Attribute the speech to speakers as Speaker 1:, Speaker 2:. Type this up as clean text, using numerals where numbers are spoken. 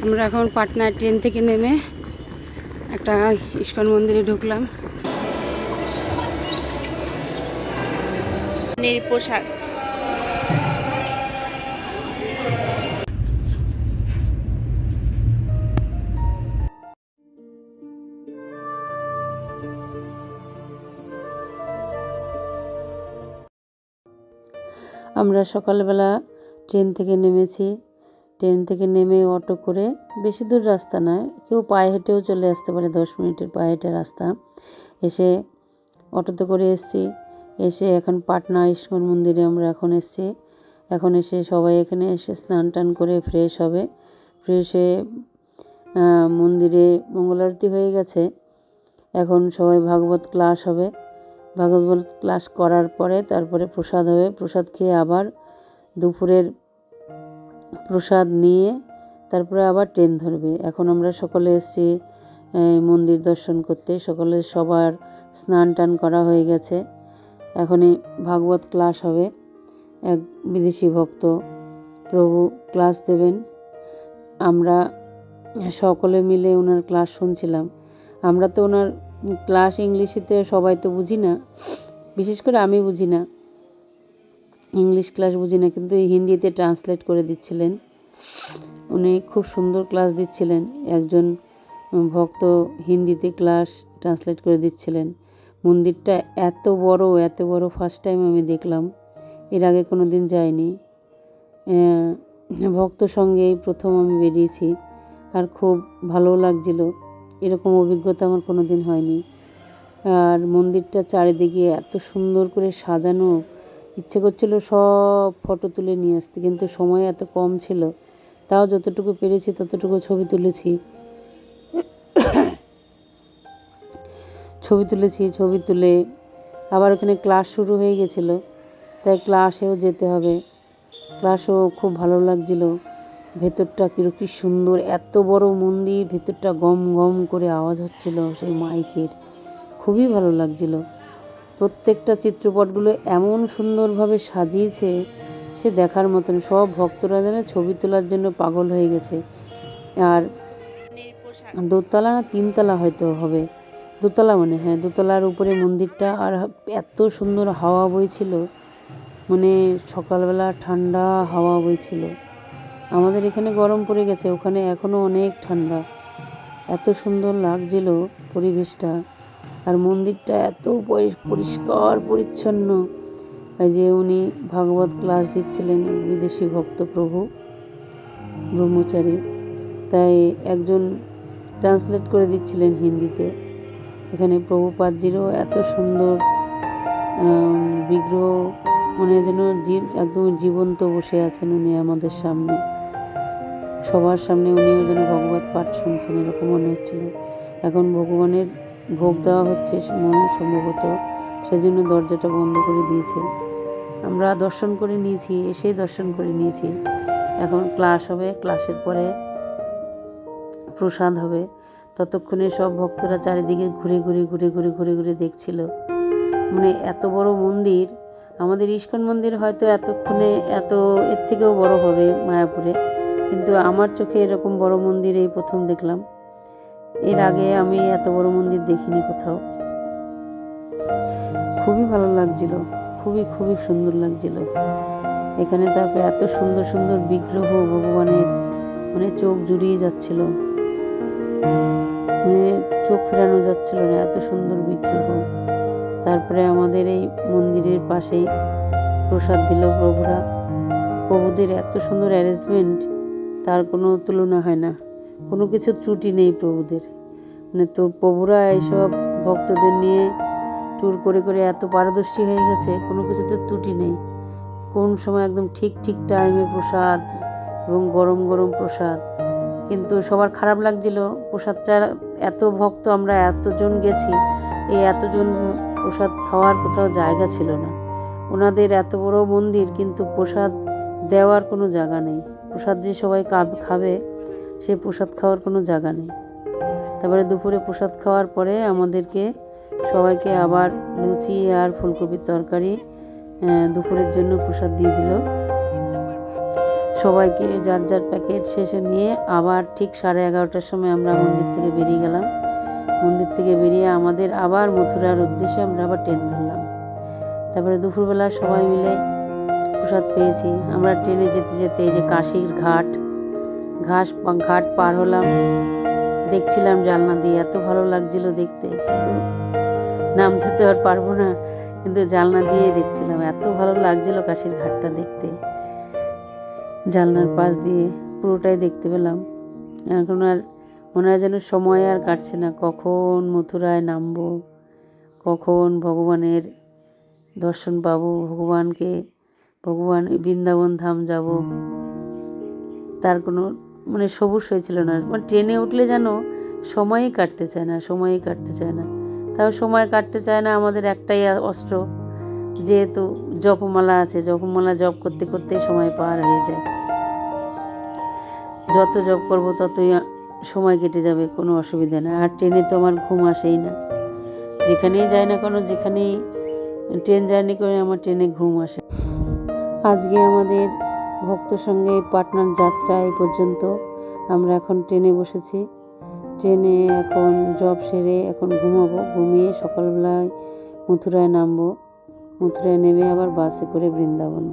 Speaker 1: আমরা এখন পাটনা ট্রেন থেকে নেমে একটা ইস্কন মন্দিরে ঢুকলাম।
Speaker 2: প্রসাদ
Speaker 1: আমরা সকালবেলা ট্রেন থেকে নেমেছি। ট্রেন থেকে নেমে অটো করে, বেশি দূর রাস্তা নয়, কেউ পায়ে হেঁটেও চলে আসতে পারে, 10 মিনিটের পায়ে হেঁটে রাস্তা। এসে অটোতে করে এসেছি। এসে এখন পাটনা ইস্কন মন্দিরে আমরা এখন এসেছি। এখন এসে সবাই এখানে এসে স্নান টান করে ফ্রেশ হবে। ফ্রেশ হয়ে মন্দিরে মঙ্গল আরতি হয়ে গেছে। এখন সবাই ভাগবত ক্লাস হবে। ভাগবত ক্লাস করার পরে তারপরে প্রসাদ হবে। প্রসাদ খেয়ে আবার দুপুরের প্রসাদ নিয়ে তারপরে আবার ট্রেন ধরবে। এখন আমরা সকলে এসেছি মন্দির দর্শন করতে। সকলে সবার স্নান টান করা হয়ে গেছে। এখনই ভাগবত ক্লাস হবে। এক বিদেশি ভক্ত প্রভু ক্লাস দেবেন। আমরা সকলে মিলে ওনার ক্লাস শুনছিলাম। আমরা তো ওনার ক্লাস ইংলিশেতে সবাই তো বুঝি না, বিশেষ করে আমি বুঝি না, ইংলিশ ক্লাস বুঝি না, কিন্তু হিন্দিতে ট্রান্সলেট করে দিচ্ছিলেন। উনি খুব সুন্দর ক্লাস দিচ্ছিলেন। একজন ভক্ত হিন্দিতে ক্লাস ট্রান্সলেট করে দিচ্ছিলেন। মন্দিরটা এত বড় ফার্স্ট টাইম আমি দেখলাম, এর আগে কোনো দিন যাইনি। ভক্ত সঙ্গে এই প্রথম আমি বেরিয়েছি, আর খুব ভালো লাগছিল। এরকম অভিজ্ঞতা আমার কোনো দিন হয়নি। আর মন্দিরটা চারিদিকে এত সুন্দর করে সাজানো, ইচ্ছে করছিল সব ফটো তুলে নিয়ে আসতে, কিন্তু সময় এত কম ছিল। তাও যতটুকু পেরেছি ততটুকু ছবি তুলেছি। ছবি তুলে আবার ওখানে ক্লাস শুরু হয়ে গেছিলো, তাই ক্লাসেও যেতে হবে। ক্লাসও খুব ভালো লাগছিল। ভেতরটা কী সুন্দর, এত বড় মন্দির, ভেতরটা গম গম করে আওয়াজ হচ্ছিল সেই মাইকের, খুবই ভালো লাগছিল। প্রত্যেকটা চিত্রপটগুলো এমন সুন্দরভাবে সাজিয়েছে, সে দেখার মতন। সব ভক্তরা যেন ছবি তোলার জন্য পাগল হয়ে গেছে। আর দোতলা না 3তলা হয়তো হবে, দোতলা মানে, হ্যাঁ দোতলার উপরে মন্দিরটা। আর এত সুন্দর হাওয়া বইছিল, মানে সকালবেলা ঠান্ডা হাওয়া বইছিল। আমাদের এখানে গরম পড়ে গেছে, ওখানে এখনও অনেক ঠান্ডা। এত সুন্দর লাগছিল পরিবেশটা। আর মন্দিরটা এত পরিষ্কার পরিচ্ছন্ন। এই যে উনি ভাগবত ক্লাস দিচ্ছিলেন, বিদেশি ভক্ত প্রভু ব্রহ্মচারী, তাই একজন ট্রান্সলেট করে দিচ্ছিলেন হিন্দিতে। এখানে প্রভুপাদজিরও এত সুন্দর বিগ্রহ, মনে যেন একদম জীবন্ত বসে আছেন উনি আমাদের সামনে, সবার সামনে উনিও যেন ভগবত পাঠ শুনছেন, এরকম মনে হচ্ছিল। এখন ভগবানের ভোগ দেওয়া হচ্ছে সম্ভবত, সেজন্য দরজাটা বন্ধ করে দিয়েছে। আমরা দর্শন করে নিয়েছি, এসেই দর্শন করে নিয়েছি। এখন ক্লাস হবে, ক্লাসের পরে প্রসাদ হবে। ততক্ষণে সব ভক্তরা চারিদিকে ঘুরে দেখছিল। মানে এত বড় মন্দির, আমাদের ইস্কন মন্দির হয়তো এতক্ষণে এর থেকেও বড় হবে মায়াপুরে, কিন্তু আমার চোখে এরকম বড় মন্দির এই প্রথম দেখলাম। এর আগে আমি এত বড় মন্দির দেখিনি কোথাও। খুবই ভালো লাগছিল, খুবই সুন্দর লাগছিল এখানে। তারপরে এত সুন্দর সুন্দর বিগ্রহ ভগবানের, মানে চোখ জুড়িয়ে যাচ্ছিল, মানে চোখ ফেরানো যাচ্ছিল না, এত সুন্দর বিগ্রহ। তারপরে আমাদের এই মন্দিরের পাশেই প্রসাদ দিল প্রভুরা। প্রভুদের এত সুন্দর অ্যারেঞ্জমেন্ট, তার কোনো তুলনা হয় না, কোনো কিছু ত্রুটি নেই প্রভুদের। মানে তো প্রভুরা এইসব ভক্তদের নিয়ে ট্যুর করে এত পারদর্শী হয়ে গেছে, কোনো কিছুতে ত্রুটি নেই। কোন সময় একদম ঠিক টাইমে প্রসাদ, এবং গরম প্রসাদ। কিন্তু সবার খারাপ লাগছিল প্রসাদটা, এত ভক্ত, আমরা এতজন গেছি, এই এতজন প্রসাদ খাওয়ার কোথাও জায়গা ছিল না। ওনাদের এত বড় মন্দির, কিন্তু প্রসাদ দেওয়ার কোনো জায়গা নেই। প্রসাদ যে সবাই খাবে, সে প্রসাদ খাওয়ার কোনো জায়গা নেই। তারপরে দুপুরে প্রসাদ খাওয়ার পরে আমাদেরকে সবাইকে আবার লুচি আর ফুলকপির তরকারি দুপুরের জন্য প্রসাদ দিয়ে দিল। সবাইকে যার যার প্যাকেট শেষে নিয়ে আবার ঠিক 11:30টার সময় আমরা মন্দির থেকে বেরিয়ে গেলাম। মন্দির থেকে বেরিয়ে আমাদের আবার মথুরার উদ্দেশ্যে আমরা আবার ট্রেন ধরলাম। তারপরে দুপুরবেলা সবাই মিলে প্রসাদ পেয়েছি। আমরা ট্রেনে যেতে যেতে এই যে কাশীর ঘাট পার হলাম, দেখছিলাম জানলা দিয়ে, এত ভালো লাগছিল দেখতে। কিন্তু নামতে তো আর পারবো না, কিন্তু জানলা দিয়ে দেখছিলাম, এত ভালো লাগছিল কাশীর ঘাটটা দেখতে। জানলার পাশ দিয়ে পুরোটাই দেখতে পেলাম। এখন আর মনে হয় যেন সময় আর কাটছে না, কখন মথুরায় নামবো, কখন ভগবানের দর্শন পাবো, ভগবান বৃন্দাবন ধাম যাব, তার কোনো সবুর হয়েছিল না। ট্রেনে উঠলে যেন সময়ই কাটতে চায় না। তাও সময় কাটতে চায় না, আমাদের একটাই অস্ত্র, যেহেতু জপমালা আছে, জপমালা জপ করতে করতে সময় পার হয়ে যায়। যত জপ করব ততই সময় কেটে যাবে, কোনো অসুবিধা না। আর ট্রেনে তো আমার ঘুম আসেই না, যেখানেই যাই না কেন, যেখানেই ট্রেন জার্নি করে আমার ট্রেনে ঘুম আসে। আজকে আমাদের ভক্ত সঙ্গে পাটনার যাত্রা এই পর্যন্ত। আমরা এখন ট্রেনে বসেছি। ট্রেনে এখন জব সেরে এখন ঘুমাবো, ঘুমিয়ে সকালবেলায় মথুরায় নামবো। মথুরায় নেমে আবার বাসে করে বৃন্দাবন।